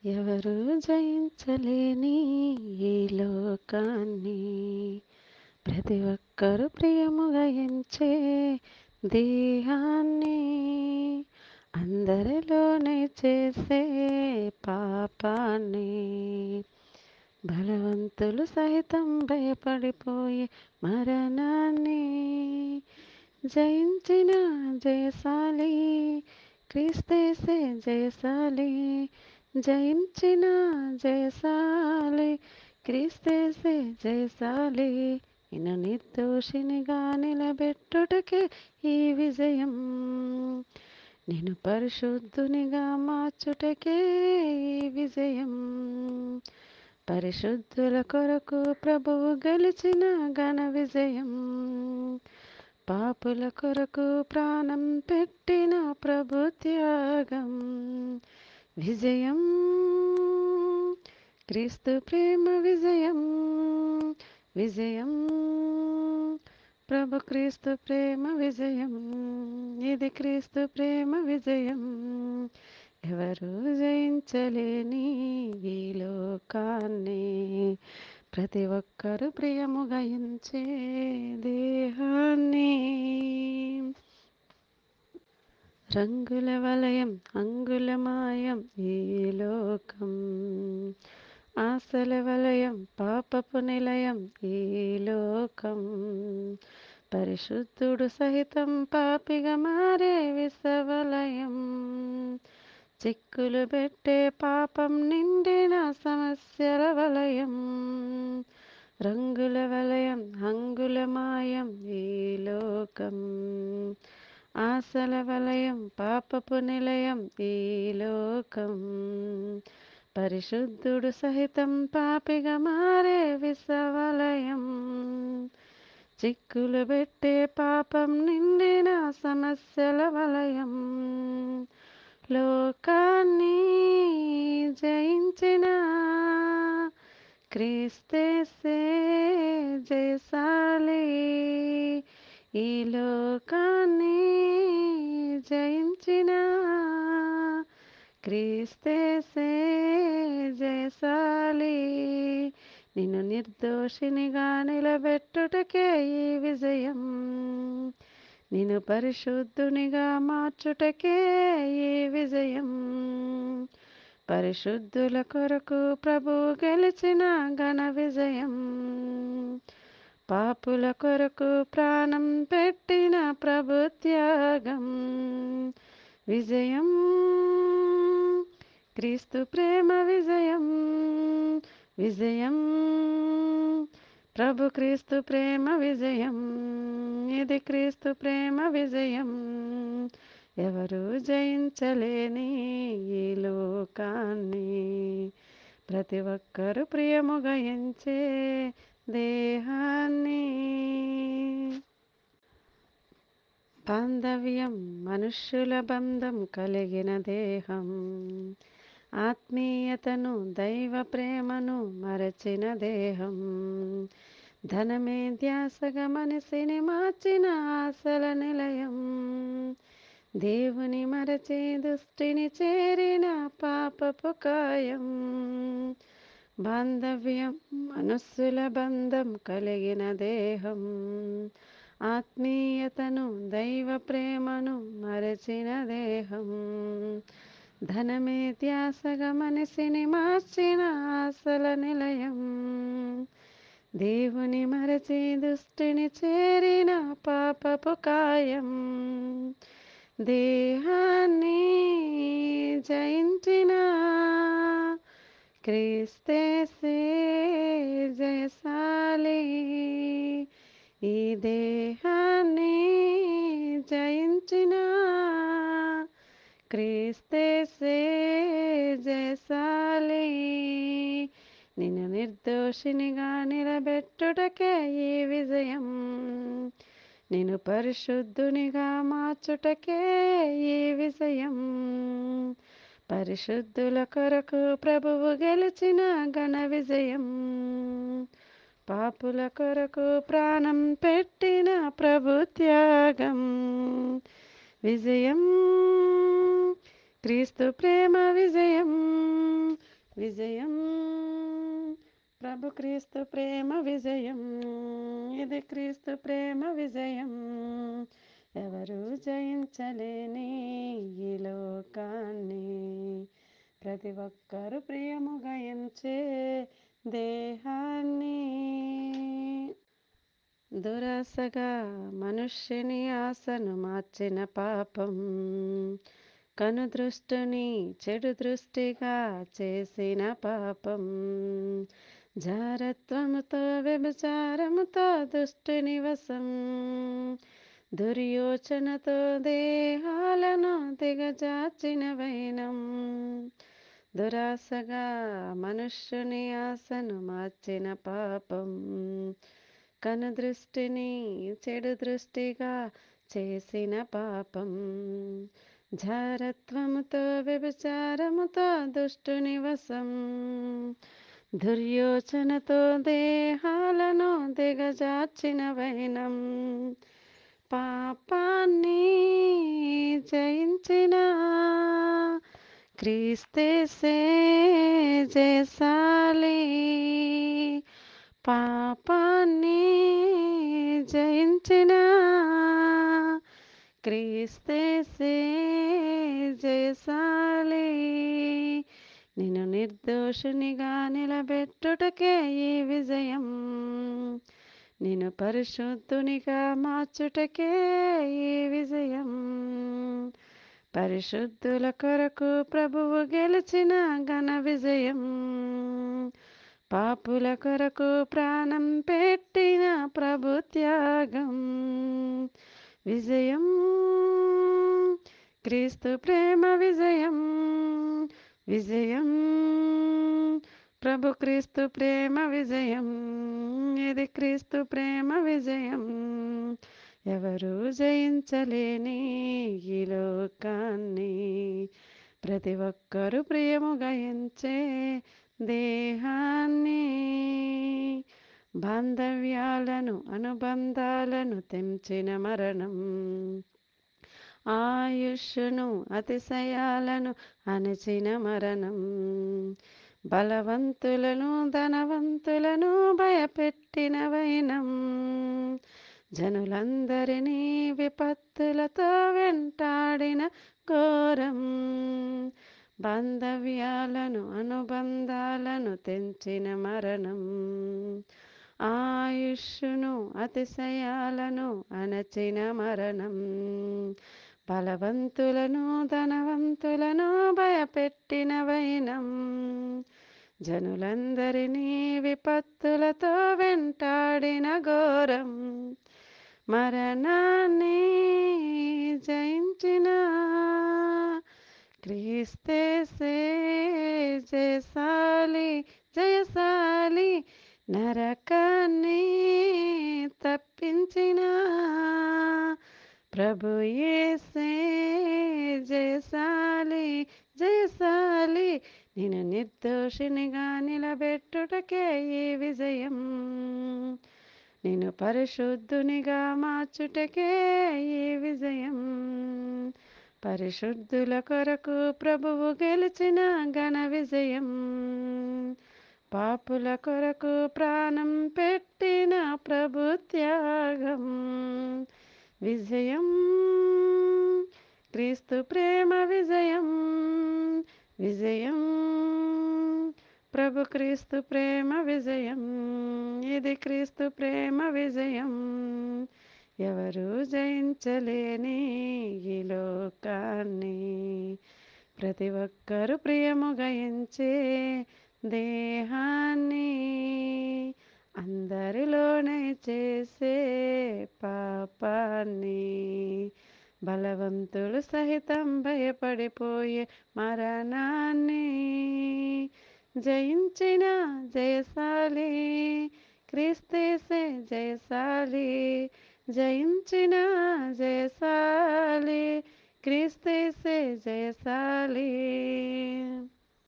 ఎవరు జయించలేని ఈ లోకాన్ని ప్రతి ఒక్కరు ప్రియముగా ఎంచే దేహాన్ని అందరిలోనే చేసే పాపాన్ని బలవంతులు సహితం భయపడిపోయే మరణాన్ని జయించిన జయశాలి క్రీస్తేసే జయశాలి జయించిన జయశాలి క్రీస్తేసే జయశాలి నిన్ను నిర్దోషినిగా నిలబెట్టుటకే ఈ విజయం నేను పరిశుద్ధునిగా మార్చుటకే ఈ విజయం పరిశుద్ధుల కొరకు ప్రభువు గెలిచిన ఘన విజయం పాపుల కొరకు ప్రాణం పెట్టిన ప్రభు త్యాగం విజయం క్రీస్తు ప్రేమ విజయం విజయం ప్రభు క్రీస్తు ప్రేమ విజయం ఇది క్రీస్తు ప్రేమ విజయం ఎవరు జయించలేని ఈ లోకాన్ని ప్రతి ఒక్కరు ప్రియముగా ఎంచే దేహాన్ని రంగుల వలయం అంగుళమాయం ఈ లోకం ఆశల వలయం పాపపు నిలయం ఈ లోకం పరిశుద్ధుడు సహితం పాపిగా మారే విషవలయం చిక్కులు పెట్టే పాపం నిండిన సమస్యల వలయం రంగుల వలయం అంగుళమాయం ఈ లోకం ఆశల వలయం పాపపు నిలయం ఈ లోకం పరిశుద్ధుడు సహితం పాపిగా మారే విషవలయం చిక్కులు పెట్టే పాపం నిండిన సమస్యల వలయం లోకాన్ని జయించిన క్రీస్తేసే జయశాలి ఈ లోకాన్ని జయించిన క్రీస్తేసే జయశాలి నిన్ను నిర్దోషినిగా నిలబెట్టుటకే ఈ విజయం నిన్ను పరిశుద్ధునిగా మార్చుటకే ఈ విజయం పరిశుద్ధుల కొరకు ప్రభు గెలిచిన ఘన విజయం పాపుల కొరకు ప్రాణం పెట్టిన ప్రభు త్యాగం విజయం క్రీస్తు ప్రేమ విజయం విజయం ప్రభు క్రీస్తు ప్రేమ విజయం ఇది క్రీస్తు ప్రేమ విజయం ఎవరు జయించలేని ఈ లోకాన్ని ప్రతి ఒక్కరు ప్రియముగా ఎంచే దేహాన్ని బాంధవ్యం మనుష్యుల బంధం కలిగిన దేహం ఆత్మీయతను దైవ ప్రేమను మరచిన దేహం ధనమే ధ్యాసగా మనసిని మార్చిన ఆశల నిలయం దేవుని మరచి దుష్టిని చేరిన పాపపు కాయం బాంధవ్యం మనుస్సుల బంధం కలిగిన దేహం ఆత్మీయతను దైవ ప్రేమను మరచిన దేహం ధనమే ధ్యాసగా మనసిని మార్చిన ఆశల నిలయం దేవుని మరచి దుష్టిని చేరిన పాపపు కాయం దేహాన్ని జయించిన క్రీస్తేసే జయశాలి ఈ దేహాన్ని జయించిన క్రీస్తేసే జయశాలి నిన్ను నిర్దోషినిగా నిలబెట్టుటకే ఈ విజయం నిన్ను పరిశుద్ధునిగా మార్చుటకే ఈ విజయం పరిశుద్ధుల కొరకు ప్రభువు గెలిచిన ఘన విజయం పాపుల కొరకు ప్రాణం పెట్టిన ప్రభు త్యాగం విజయం క్రీస్తు ప్రేమ విజయం విజయం ప్రభు క్రీస్తు ప్రేమ విజయం, ఇది క్రీస్తు ప్రేమ విజయం. ఎవరు జయించలేని ఈ లోకాన్ని ప్రతి ఒక్కరు ప్రియముగా ఎంచే దేహాన్ని. దురాశగా మనుష్యుని ఆశను మార్చిన పాపం, కనుదృష్టిని చెడు దృష్టిగా చేసిన పాపం, జారత్వముతో వ్యభిచారముతో దుష్టుని వశం, దుర్యోచనతో దేహాలను దిగజార్చిన వైనం. దురాశగా మనుష్యుని ఆశను మార్చిన పాపం, కనుదృష్టిని చెడు దృష్టిగా చేసిన పాపం, జారత్వముతో వ్యభిచారముతో దుష్టుని వశం, దుర్యోచనతో దేహాలను దిగజార్చిన వైనం. పాపాన్ని జయించిన క్రీస్తేసే జయశాలి, పాపాన్ని జయించిన క్రీస్తేసే జయశాలి. నిన్ను నిర్దోషునిగా నిలబెట్టుటకే ఈ విజయం, నిన్ను పరిశుద్ధునిగా మార్చుటకే ఈ విజయం. పరిశుద్ధుల కొరకు ప్రభువు గెలిచిన ఘన విజయం, పాపుల కొరకు ప్రాణం పెట్టిన ప్రభు త్యాగం. విజయం క్రీస్తు ప్రేమ విజయం, విజయం ప్రభు క్రీస్తు ప్రేమ విజయం, ఇది క్రీస్తు ప్రేమ విజయం. ఎవరు జయించలేని ఈ లోకాన్ని ప్రతి ఒక్కరు ప్రియముగా ఎంచే దేహాన్ని. బాంధవ్యాలను అనుబంధాలను తెంచిన మరణం, ఆయుష్ను అతిశయాలను అణచిన మరణం, బలవంతులను ధనవంతులను భయపెట్టిన వైనం, జనులందరినీ విపత్తులతో వెంటాడిన ఘోరం. బాంధవ్యాలను అనుబంధాలను తెంచిన మరణం, ఆయుష్ను అతిశయాలను అణచిన మరణం, బలవంతులను ధనవంతులను భయపెట్టిన వైనం, జనులందరినీ విపత్తులతో వెంటాడిన ఘోరం. మరణాన్ని జయించిన క్రీస్తేసే జయశాలి, జయశాలి. నరకాన్ని తప్పించిన ప్రభు యేసే జయశాలి, జయశాలి. నేను నిర్దోషినిగా నిలబెట్టుటకే ఈ విజయం, నేను పరిశుద్ధునిగా మార్చుటకే ఈ విజయం. పరిశుద్ధుల కొరకు ప్రభువు గెలిచిన ఘన విజయం, పాపుల కొరకు ప్రాణం పెట్టిన ప్రభు త్యాగం. విజయం క్రీస్తు ప్రేమ విజయం, విజయం ప్రభు క్రీస్తు ప్రేమ విజయం, ఇది క్రీస్తు ప్రేమ విజయం. ఎవరు జయించలేని ఈ లోకాన్ని ప్రతి ఒక్కరు ప్రియముగా ఎంచే దేహాన్ని. అందరిలోనే చేసే పాపాన్ని బలవంతులు సహితం భయపడిపోయే మరణాన్ని జయించిన జయశాలి క్రీస్తేసే జయశాలి, జయించిన జయశాలి క్రీస్తేసే జయశాలి.